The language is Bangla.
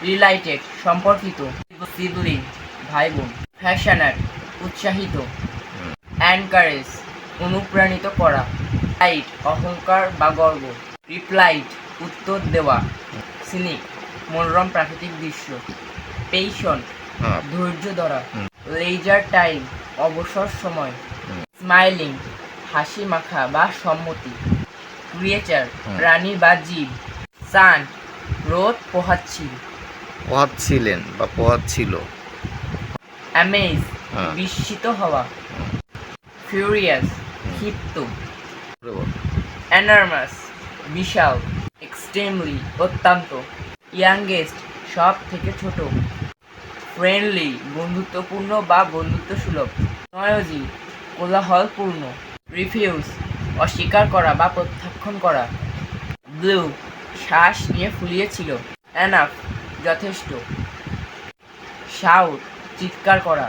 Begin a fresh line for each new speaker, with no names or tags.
রিলেটেড সম্পর্কিত, সিবলিং ভাই বোন, ফ্যাশনেট উৎসাহিত, এনকারেজ অনুপ্রাণিত করা, লাইট অহংকার বা গর্ব, রিপ্লাইড উত্তর দেওয়া, সিনিক মনোরম প্রাকৃতিক দৃশ্য, পেশেন্ট ধৈর্য ধরা, লেজার টাইম অবসর সময়, স্মাইলিং হাসি মাখা বা সম্মতি, ক্রিয়েচার প্রাণী বা জীব, সান রোদ
পোহাচ্ছিলেন বা পোহাচ্ছিল,
অ্যামেজ বিস্মিত হওয়া, ফিউরিয়াস ক্ষিপ্ত, এনার্মাস বিশাল, এক্সট্রিমলি অত্যন্ত, ইয়াংগেস্ট সব থেকে ছোট, ফ্রেন্ডলি বন্ধুত্বপূর্ণ বা বন্ধুত্বসুলভ, নয়জি কোলাহলপূর্ণ, রিফিউজ অস্বীকার করা বা প্রত্যাখ্যান করা, ব্লু শ্বাস নিয়ে ফুলিয়েছিল, এনাফ যথেষ্ট, শাউট চিৎকার করা।